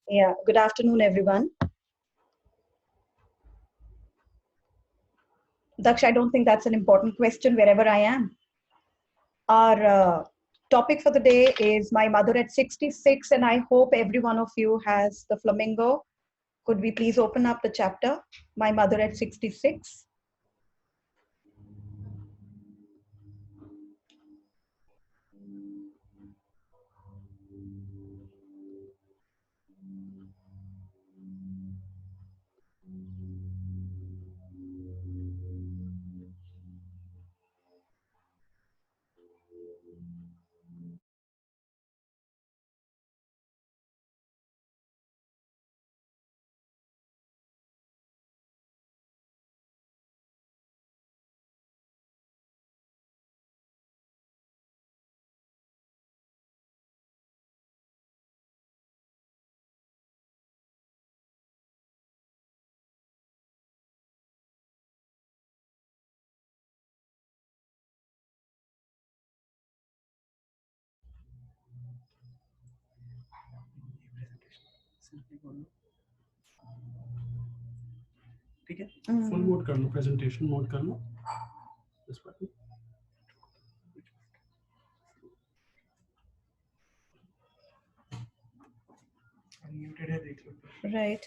Yeah, good afternoon, everyone. Daksh, I don't think that's an important question wherever I am. Our topic for the day is My Mother at 66, and I hope every one of you has the flamingo. Could we please open up the chapter, My Mother at 66? ठीक है full mode कर लो presentation mode कर लो इस पर unmuted है देख लो Right.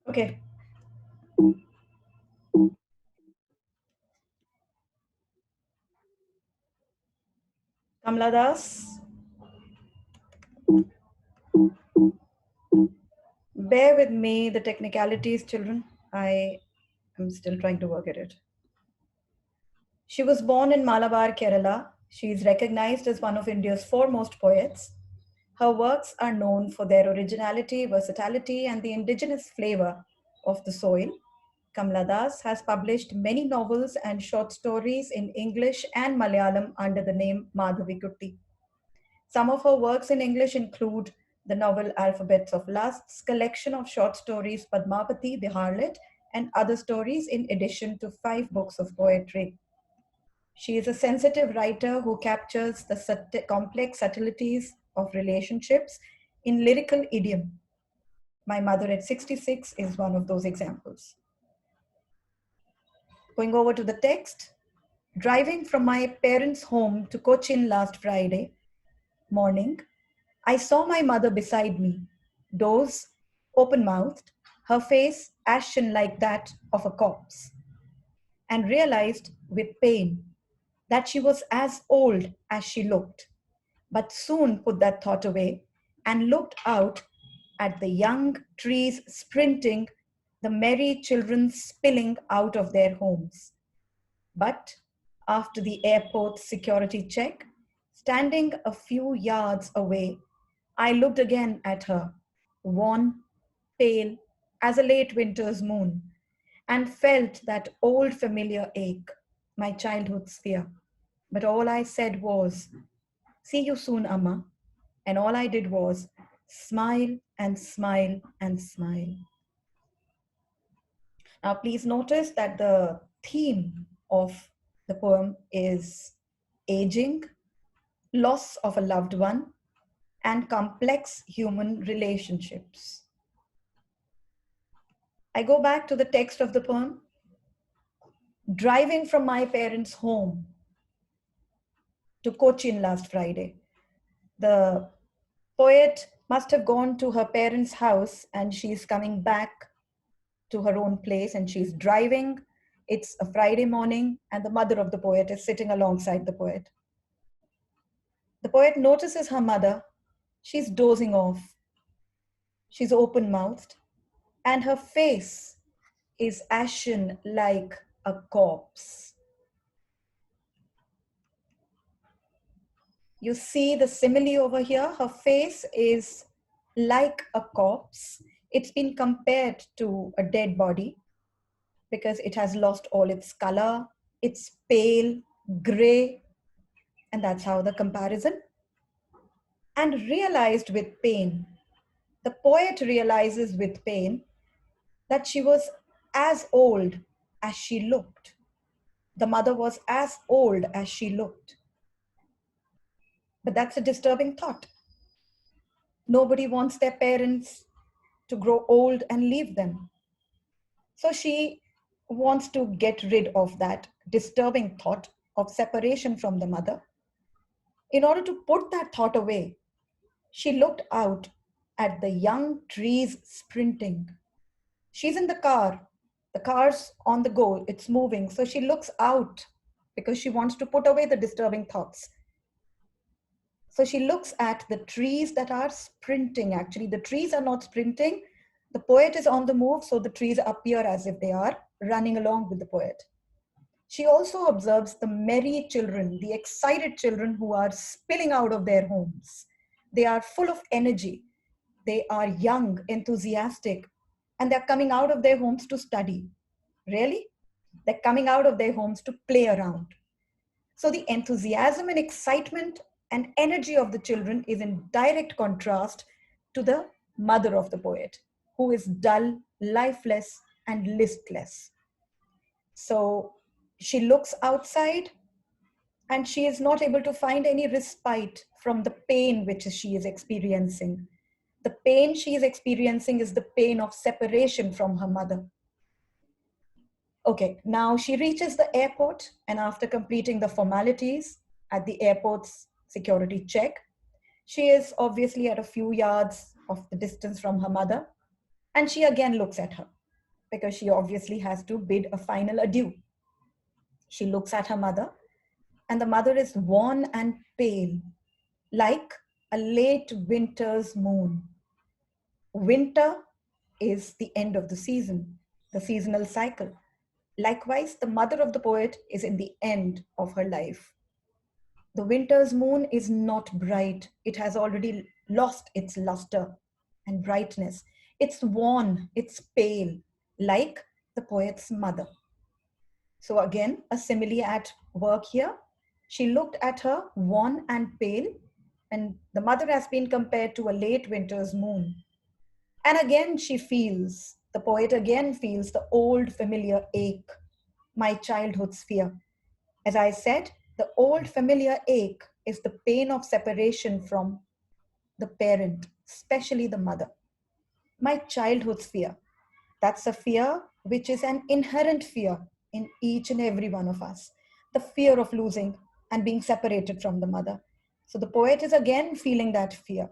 Okay. Kamla Das, bear with me the technicalities, children. I am still trying to work at it. She was born in Malabar, Kerala. She is recognized as one of India's foremost poets. Her works are known for their originality, versatility, and the indigenous flavor of the soil. Kamla Das has published many novels and short stories in English and Malayalam under the name Madhavi Kutti. Some of her works in English include the novel Alphabets of Lusts, collection of short stories Padmavati, the Harlot, and other stories in addition to 5 books of poetry. She is a sensitive writer who captures the complex subtleties of relationships in lyrical idiom. My Mother at 66 is one of those examples. Going over to the text, driving from my parents' home to Cochin last Friday morning, I saw my mother beside me, doze, open mouthed, her face ashen like that of a corpse, and realized with pain that she was as old as she looked, but soon put that thought away and looked out at the young trees sprinting, the merry children spilling out of their homes. But after the airport security check, standing a few yards away, I looked again at her, worn, pale as a late winter's moon, and felt that old familiar ache, my childhood's fear. But all I said was, "See you soon, Amma." And all I did was smile and smile and smile. Now, please notice that the theme of the poem is aging, loss of a loved one, and complex human relationships. I go back to the text of the poem. Driving from my parents' home to Cochin last Friday, the poet must have gone to her parents' house and she's coming back to her own place and she's driving. It's a Friday morning, and the mother of the poet is sitting alongside the poet. The poet notices her mother. She's dozing off. She's open mouthed, and her face is ashen like a corpse. You see the simile over here. Her face is like a corpse. It's been compared to a dead body because it has lost all its color. It's pale, gray, and that's how the comparison. And realized with pain, the poet realizes with pain that she was as old as she looked. The mother was as old as she looked. But that's a disturbing thought. Nobody wants their parents to grow old and leave them. So she wants to get rid of that disturbing thought of separation from the mother. In order to put that thought away, she looked out at the young trees sprinting. She's in the car. The car's on the go, it's moving. So she looks out because she wants to put away the disturbing thoughts. So she looks at the trees that are sprinting. Actually, the trees are not sprinting. The poet is on the move, so the trees appear as if they are running along with the poet. She also observes the merry children, the excited children who are spilling out of their homes. They are full of energy. They are young, enthusiastic, and they're coming out of their homes to study. Really? They're coming out of their homes to play around. So the enthusiasm and excitement and energy of the children is in direct contrast to the mother of the poet, who is dull, lifeless, and listless. So she looks outside and she is not able to find any respite from the pain which she is experiencing. The pain she is experiencing is the pain of separation from her mother. Okay, now she reaches the airport, and after completing the formalities at the airport's security check, she is obviously at a few yards of the distance from her mother, and she again looks at her because she obviously has to bid a final adieu. She looks at her mother, and the mother is worn and pale, like a late winter's moon. Winter is the end of the season, the seasonal cycle. Likewise, the mother of the poet is in the end of her life. The winter's moon is not bright. It has already lost its luster and brightness. It's worn, it's pale, like the poet's mother. So again, a simile at work here. She looked at her worn and pale, and the mother has been compared to a late winter's moon. And again, the poet again feels the old familiar ache, my childhood's fear. As I said, the old familiar ache is the pain of separation from the parent, especially the mother. My childhood's fear. That's a fear which is an inherent fear in each and every one of us. The fear of losing and being separated from the mother. So the poet is again feeling that fear.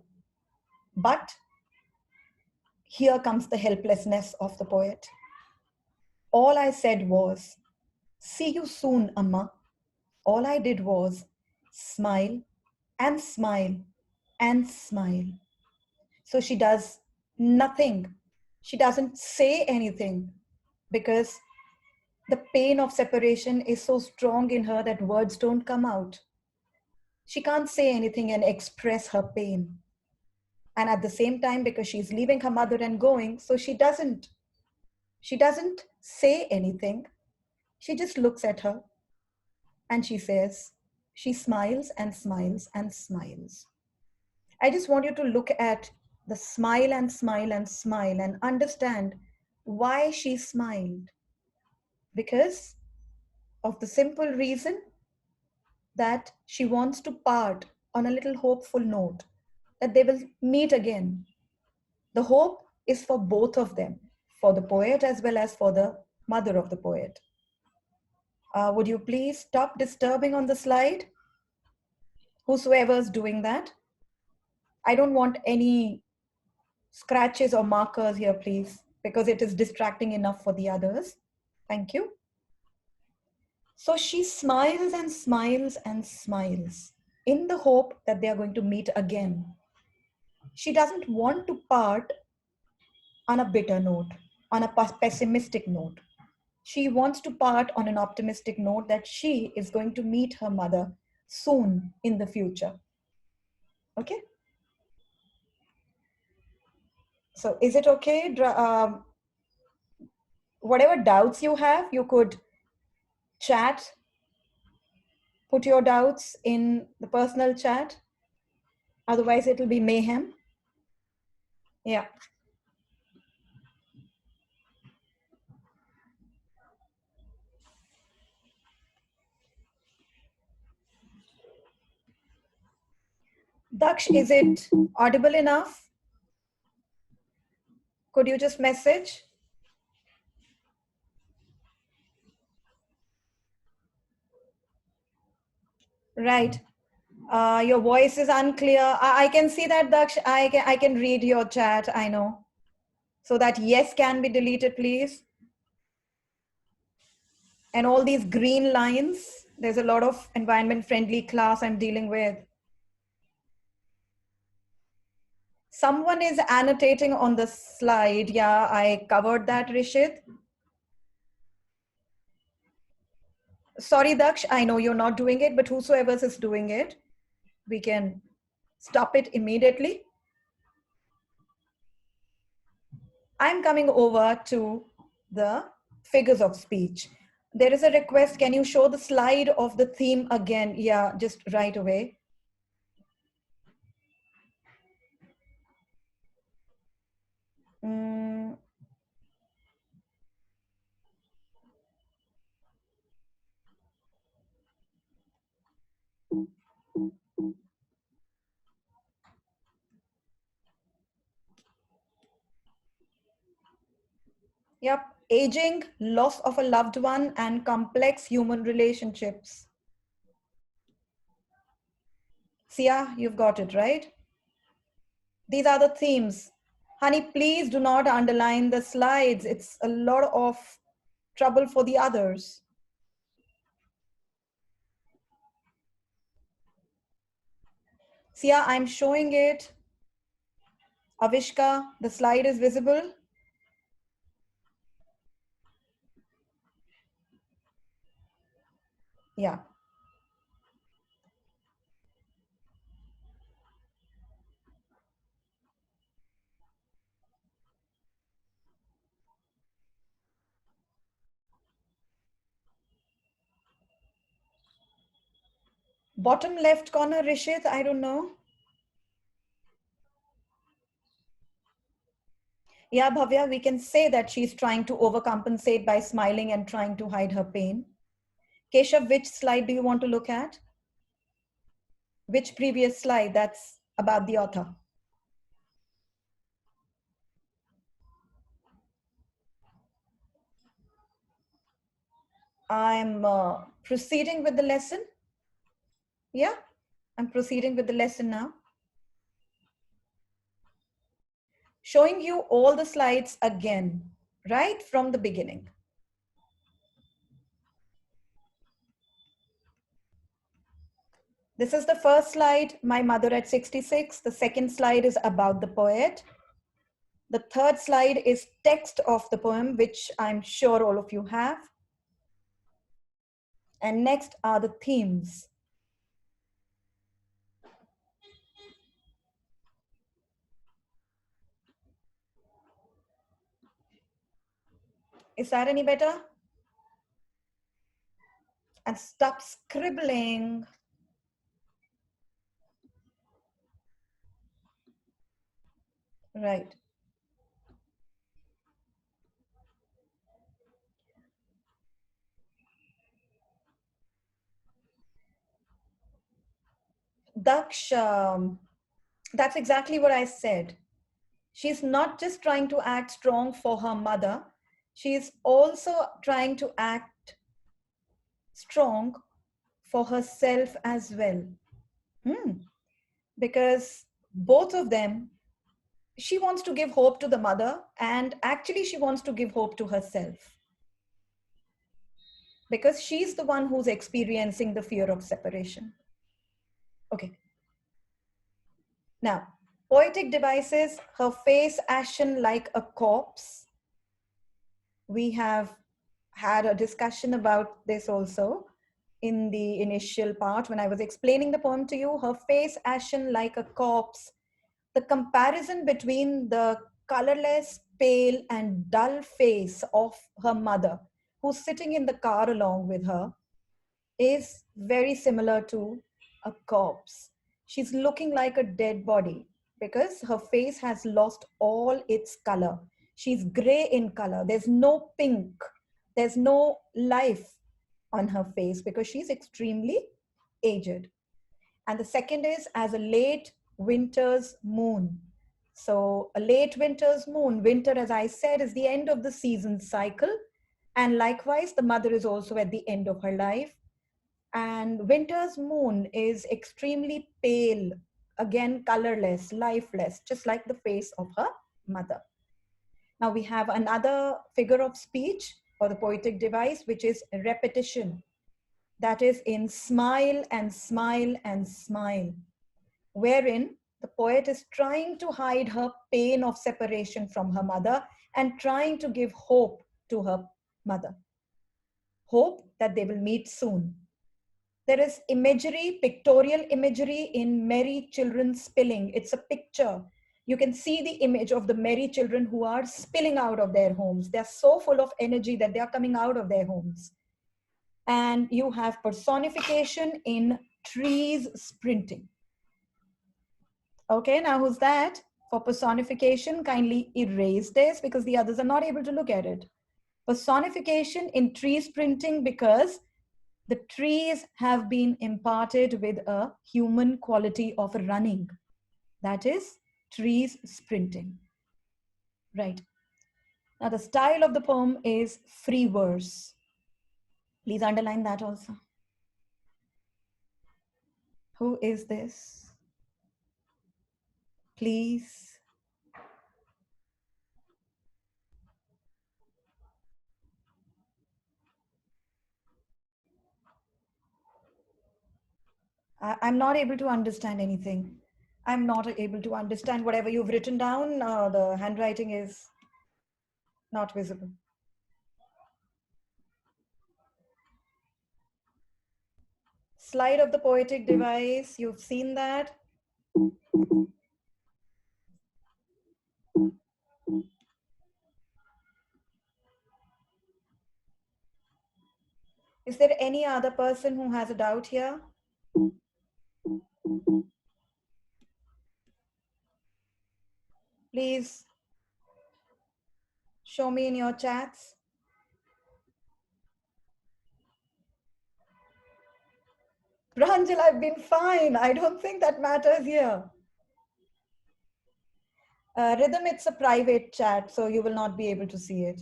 But here comes the helplessness of the poet. All I said was, "See you soon, Amma." All I did was smile and smile and smile. So she does nothing. She doesn't say anything because the pain of separation is so strong in her that words don't come out. She can't say anything and express her pain. And at the same time, because she's leaving her mother and going, so she doesn't say anything. She just looks at her and she smiles and smiles and smiles. I just want you to look at the smile and smile and smile and understand why she smiled. Because of the simple reason that she wants to part on a little hopeful note that they will meet again. The hope is for both of them, for the poet as well as for the mother of the poet. Would you please stop disturbing on the slide? Whosoever's doing that. I don't want any scratches or markers here, please, because it is distracting enough for the others. Thank you. So she smiles and smiles and smiles in the hope that they are going to meet again. She doesn't want to part on a bitter note, on a pessimistic note. She wants to part on an optimistic note that she is going to meet her mother soon in the future. Okay? So is it okay? Whatever doubts you have, you could chat, put your doubts in the personal chat. Otherwise, it'll be mayhem. Yeah. Daksh, is it audible enough? Could you just message? Right. Your voice is unclear. I can see that, Daksh. I can read your chat, I know. So that yes can be deleted, please. And all these green lines, there's a lot of environment friendly class I'm dealing with. Someone is annotating on the slide. Yeah, I covered that, Rishit. Sorry, Daksh, I know you're not doing it, but whosoever is doing it, we can stop it immediately. I'm coming over to the figures of speech. There is a request. Can you show the slide of the theme again? Yeah, just right away. Mm. Yep, aging, loss of a loved one, and complex human relationships. Sia, you've got it, right? These are the themes. Honey, please do not underline the slides. It's a lot of trouble for the others. Sia, I'm showing it. Avishka, the slide is visible. Yeah. Bottom left corner, Rishit, I don't know. Yeah, Bhavya, we can say that she's trying to overcompensate by smiling and trying to hide her pain. Keshav, which slide do you want to look at? Which previous slide that's about the author? I'm proceeding with the lesson. Yeah, I'm proceeding with the lesson now. Showing you all the slides again, right from the beginning. This is the first slide, my mother at 66. The second slide is about the poet. The third slide is text of the poem, which I'm sure all of you have. And next are the themes. Is that any better? And stop scribbling. Right. Daksh, that's exactly what I said. She's not just trying to act strong for her mother, she's also trying to act strong for herself as well. Because both of them, she wants to give hope to the mother, and actually, she wants to give hope to herself. Because she's the one who's experiencing the fear of separation. Okay. Now, poetic devices, her face ashen like a corpse. We have had a discussion about this also in the initial part when I was explaining the poem to you. Her face ashen like a corpse. The comparison between the colorless, pale, and dull face of her mother, who's sitting in the car along with her, is very similar to a corpse. She's looking like a dead body because her face has lost all its color. She's gray in color. There's no pink. There's no life on her face because she's extremely aged. And the second is, as a late winter's moon. So a late winter's moon, winter, as I said, is the end of the season cycle. And likewise, the mother is also at the end of her life. And winter's moon is extremely pale, again, colorless, lifeless, just like the face of her mother. Now we have another figure of speech or the poetic device, which is repetition. That is in smile and smile and smile, wherein the poet is trying to hide her pain of separation from her mother and trying to give hope to her mother. Hope that they will meet soon. There is imagery, pictorial imagery in merry children spilling. It's a picture. You can see the image of the merry children who are spilling out of their homes. They're so full of energy that they are coming out of their homes. And you have personification in trees sprinting. Okay, now who's that? For personification, kindly erase this because the others are not able to look at it. Personification in trees sprinting because the trees have been imparted with a human quality of running. That is trees sprinting. Right. Now the style of the poem is free verse. Please underline that also. Who is this? Please. I'm not able to understand anything. I'm not able to understand whatever you've written down. The handwriting is not visible. Slide of the poetic device. You've seen that. Is there any other person who has a doubt here? Please show me in your chats. Pranjal, I've been fine. I don't think that matters here. Rhythm, it's a private chat, so you will not be able to see it.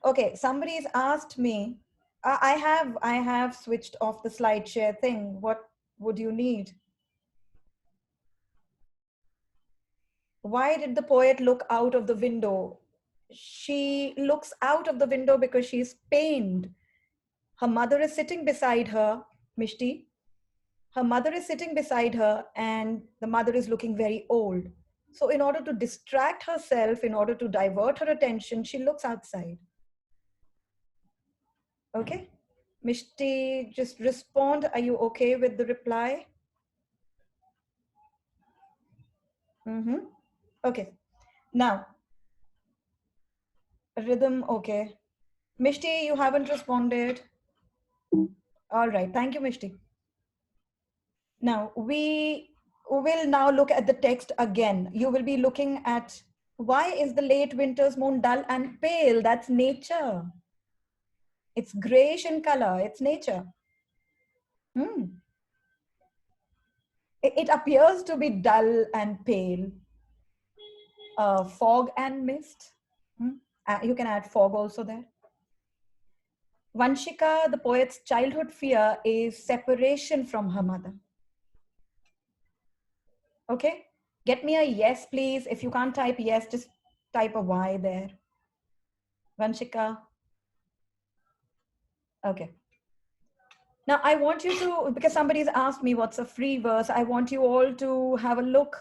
Okay, somebody's asked me. I have switched off the slide share thing. What would you need? Why did the poet look out of the window? She looks out of the window because she's pained. Her mother is sitting beside her, Mishti. Her mother is sitting beside her and the mother is looking very old. So in order to distract herself, in order to divert her attention, she looks outside. Okay? Mishti, just respond. Are you okay with the reply? Mm-hmm. Okay. Now, rhythm, okay. Mishti, you haven't responded. All right. Thank you, Mishti. Now, we will now look at the text again. You will be looking at why is the late winter's moon dull and pale? That's nature. It's grayish in color. It's nature. It appears to be dull and pale. Fog and mist. You can add fog also there. Vanshika, the poet's childhood fear is separation from her mother. Okay, get me a yes, please. If you can't type yes, just type a Y there. Vanshika. Okay. Now I want you to, because somebody's asked me what's a free verse, I want you all to have a look.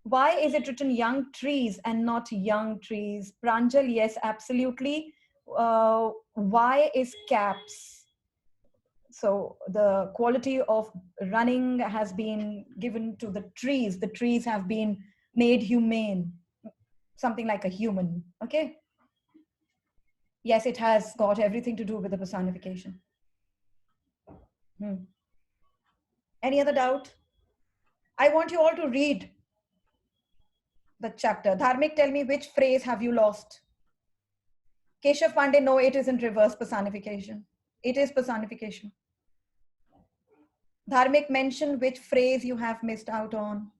Why is it written young trees and not young trees? Pranjal, yes, absolutely. Why is caps? So the quality of running has been given to the trees. The trees have been made humane, something like a human. Okay. Yes, it has got everything to do with the personification. Any other doubt? I want you all to read the chapter. Dharmik, tell me which phrase have you lost? Keshav Pandey, no, it isn't reverse personification. It is personification. Dharmik, mention which phrase you have missed out on.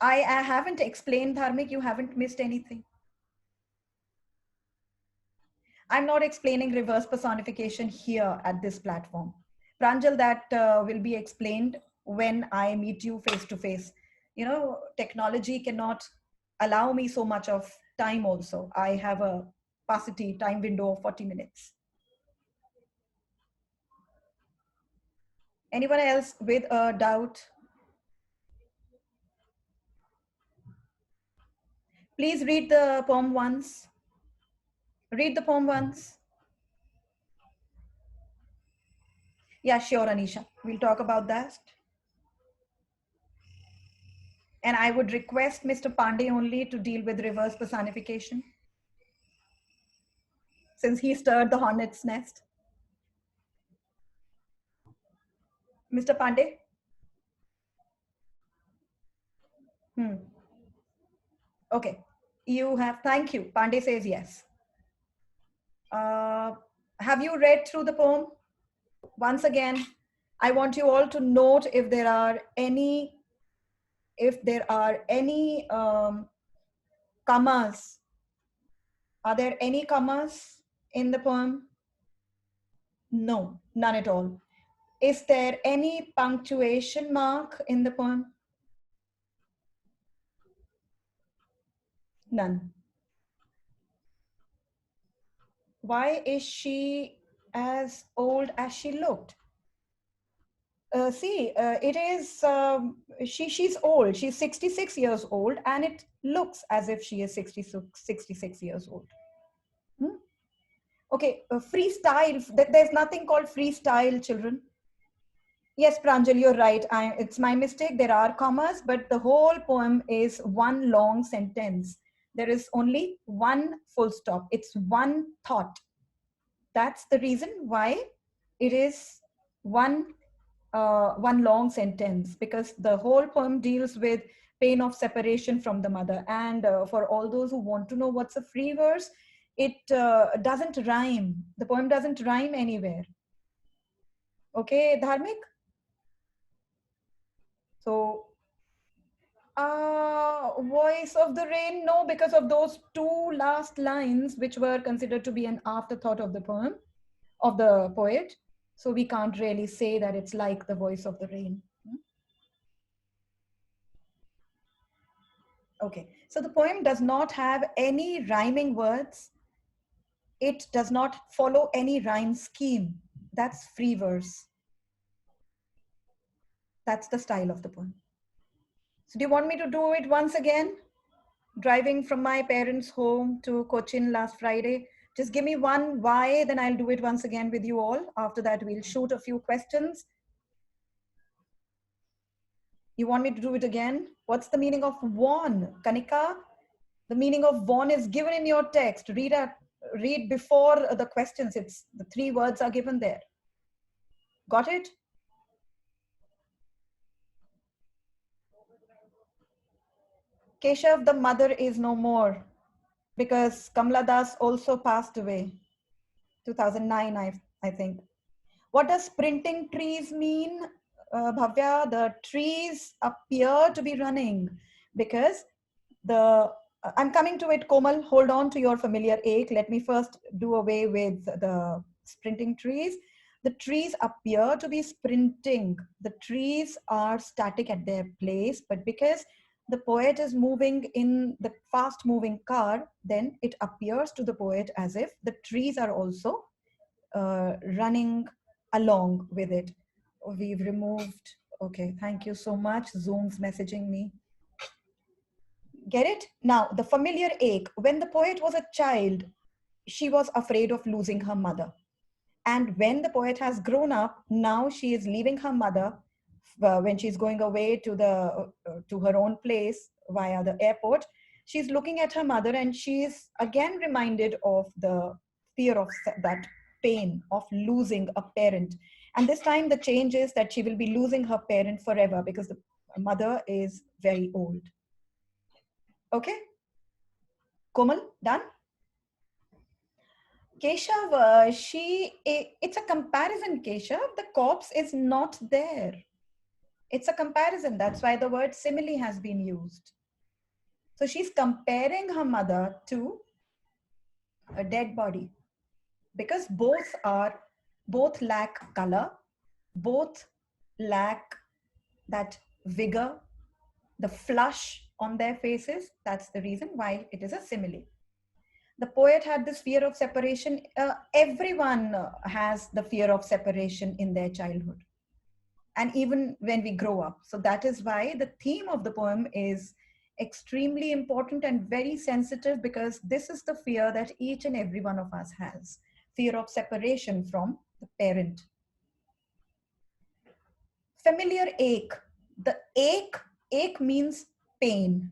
I haven't explained, Dharmik. You haven't missed anything. I'm not explaining reverse personification here at this platform. Pranjal, that will be explained when I meet you face to face. You know, technology cannot allow me so much of time also. I have a capacity time window of 40 minutes. Anyone else with a doubt? Please read the poem once. Read the poem once. Yeah, sure, Anisha. We'll talk about that. And I would request Mr. Pandey only to deal with reverse personification, since he stirred the hornet's nest. Mr. Pandey? Okay. You have, thank you. Pandey says yes. Have you read through the poem? Once again, I want you all to note if there are any commas. Are there any commas in the poem? No, none at all. Is there any punctuation mark in the poem? None. Why is she as old as she looked? It is, she's old. She's 66 years old, and it looks as if she is 66 years old. Okay, freestyle. There's nothing called freestyle, children. Yes, Pranjal, you're right. It's my mistake. There are commas, but the whole poem is one long sentence. There is only one full stop. It's one thought. That's the reason why it is one long sentence, because the whole poem deals with pain of separation from the mother. And for all those who want to know what's a free verse, it doesn't rhyme. The poem doesn't rhyme anywhere. Okay, Dharmik? So, Voice of the Rain, no, because of those two last lines, which were considered to be an afterthought of the poem, of the poet. So we can't really say that it's like the voice of the rain. Okay, so the poem does not have any rhyming words. It does not follow any rhyme scheme. That's free verse. That's the style of the poem. So do you want me to do it once again? Driving from my parents' home to Cochin last Friday. Just give me one why, then I'll do it once again with you all. After that, we'll shoot a few questions. You want me to do it again? What's the meaning of won? Kanika? The meaning of won is given in your text. Read before the questions. It's the three words are given there. Got it? Keshav, the mother is no more, because Kamla Das also passed away. 2009, I think. What does sprinting trees mean, Bhavya? The trees appear to be running because I'm coming to it, Komal. Hold on to your familiar ache. Let me first do away with the sprinting trees. The trees appear to be sprinting. The trees are static at their place, but because the poet is moving in the fast moving car, then it appears to the poet as if the trees are also running along with it. We've removed, okay, thank you so much. Zoom's messaging me. Get it? Now, the familiar ache. When the poet was a child, she was afraid of losing her mother. And when the poet has grown up, now she is leaving her mother when she's going away to her own place via the airport. She's looking at her mother and she's again reminded of the fear of that pain of losing a parent. And this time the change is that she will be losing her parent forever because the mother is very old. Okay? Komal, done? Keshav, it's a comparison, Keshav. The corpse is not there. It's a comparison. That's why the word simile has been used. So she's comparing her mother to a dead body because both lack color, both lack that vigor, the flush on their faces. That's the reason why it is a simile. The poet had this fear of separation. Everyone has the fear of separation in their childhood and even when we grow up. So that is why the theme of the poem is extremely important and very sensitive, because this is the fear that each and every one of us has: fear of separation from the parent. Familiar ache. The ache means pain.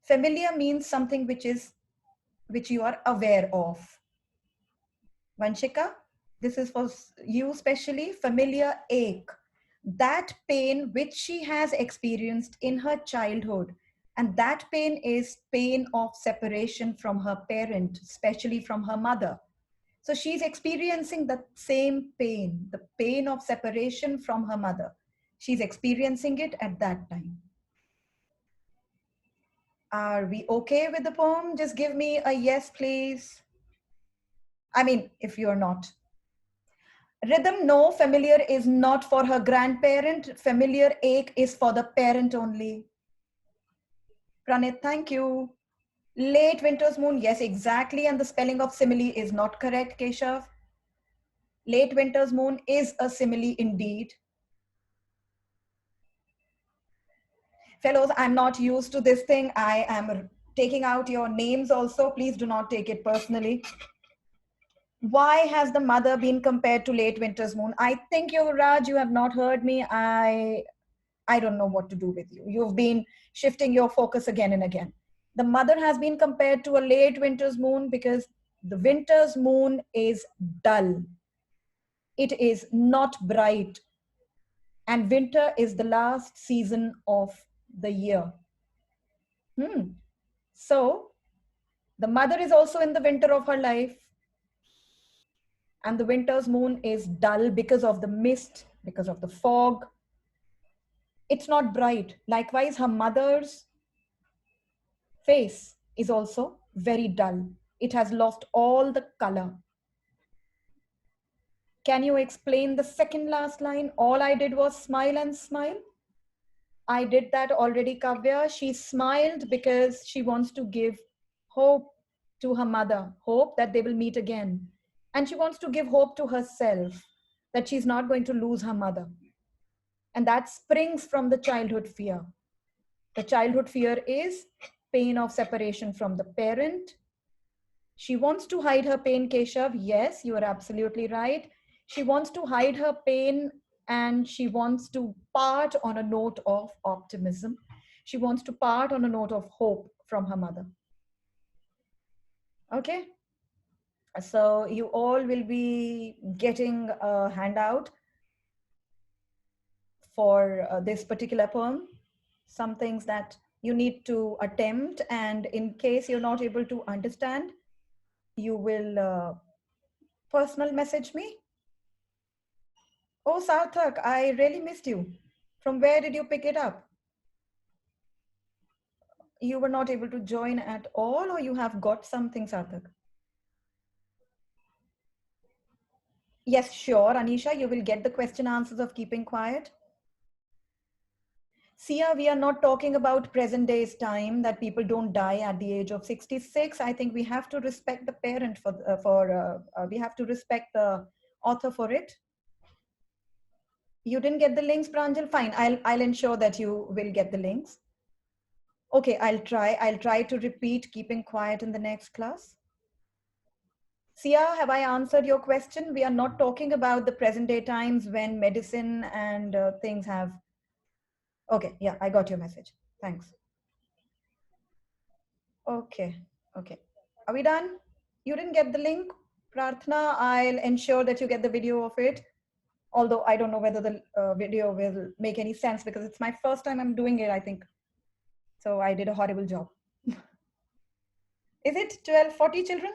Familiar means something which you are aware of. Vanshika, this is for you specially. Familiar ache, that pain which she has experienced in her childhood, and that pain is pain of separation from her parent, especially from her mother. So she's experiencing the same pain, the pain of separation from her mother. She's experiencing it at that time. Are we okay with the poem? Just give me a yes, please. I mean, if you're not. Rhythm, no, familiar is not for her grandparent. Familiar ache is for the parent only. Pranit, thank you. Late winter's moon, yes, exactly. And the spelling of simile is not correct, Keshav. Late winter's moon is a simile indeed. Fellows, I'm not used to this thing. I am taking out your names also. Please do not take it personally. Why has the mother been compared to late winter's moon? I think Yuvraj, you have not heard me. I don't know what to do with you. You've been shifting your focus again and again. The mother has been compared to a late winter's moon because the winter's moon is dull. It is not bright. And winter is the last season of the year. So the mother is also in the winter of her life. And the winter's moon is dull because of the mist, because of the fog. It's not bright. Likewise, her mother's face is also very dull. It has lost all the color. Can you explain the second last line? All I did was smile and smile. I did that already, Kavya. She smiled because she wants to give hope to her mother, hope that they will meet again. And she wants to give hope to herself that she's not going to lose her mother. And that springs from the childhood fear. The childhood fear is pain of separation from the parent. She wants to hide her pain, Keshav. Yes, you are absolutely right. She wants to hide her pain and she wants to part on a note of optimism. She wants to part on a note of hope from her mother. Okay. So you all will be getting a handout for this particular poem. Some things that you need to attempt, and in case you're not able to understand, you will personal message me. Oh, Sarthak, I really missed you. From where did you pick it up? You were not able to join at all, or you have got something, Sarthak? Yes, sure, Anisha, you will get the question answers of keeping quiet. Sia, we are not talking about present day's time, that people don't die at the age of 66. I think we have to respect the parent we have to respect the author for it. You didn't get the links, Pranjal? Fine, I'll ensure that you will get the links. Okay, I'll try to repeat keeping quiet in the next class. Sia, have I answered your question? We are not talking about the present day times when medicine and things have. Okay, yeah, I got your message. Thanks. Okay, okay. Are we done? You didn't get the link, Prarthana. I'll ensure that you get the video of it. Although I don't know whether the video will make any sense because it's my first time I'm doing it, I think. So I did a horrible job. Is it 1240 children?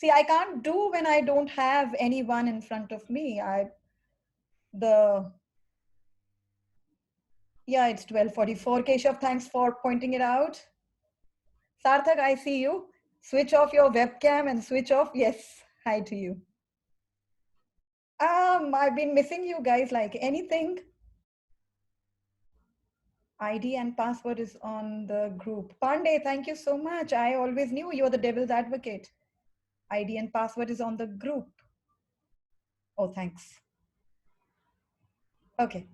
See, I can't do when I don't have anyone in front of me. Yeah, it's 12:44. Keshav, thanks for pointing it out. Sarthak, I see you. Switch off your webcam and switch off. Yes, hi to you. I've been missing you guys like anything. ID and password is on the group. Pandey, thank you so much. I always knew you were the devil's advocate. ID and password is on the group. Oh, thanks. Okay.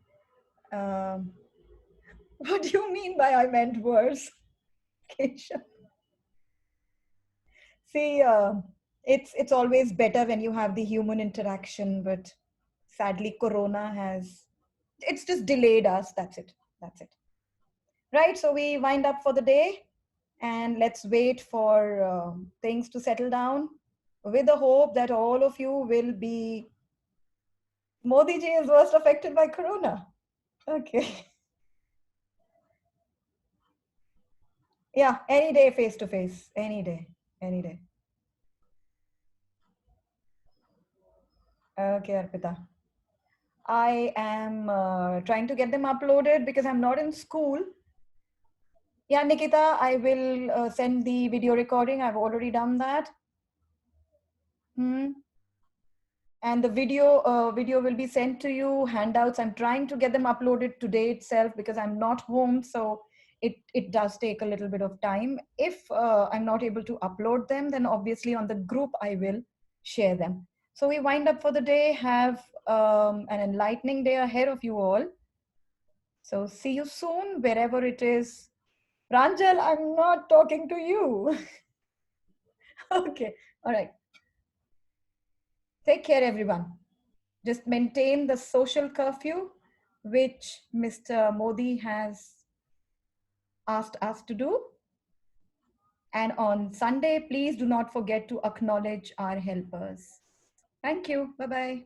Um, what do you mean by I meant worse? Keshav? See, it's always better when you have the human interaction, but sadly, Corona it's just delayed us. That's it. That's it. Right. So we wind up for the day, and let's wait for things to settle down, with the hope that all of you will be. Modi ji is worst affected by Corona. Okay. Yeah. Any day, face to face. Any day. Any day. Okay, Arpita. I am trying to get them uploaded because I'm not in school. Yeah, Nikita, I will send the video recording. I've already done that. And the video will be sent to you. Handouts, I'm trying to get them uploaded today itself because I'm not home. So it does take a little bit of time. If I'm not able to upload them, then obviously on the group, I will share them. So we wind up for the day, have an enlightening day ahead of you all. So see you soon, wherever it is. Ranjal, I'm not talking to you. Okay, all right. Take care, everyone. Just maintain the social curfew, which Mr. Modi has asked us to do. And on Sunday, please do not forget to acknowledge our helpers. Thank you. Bye-bye.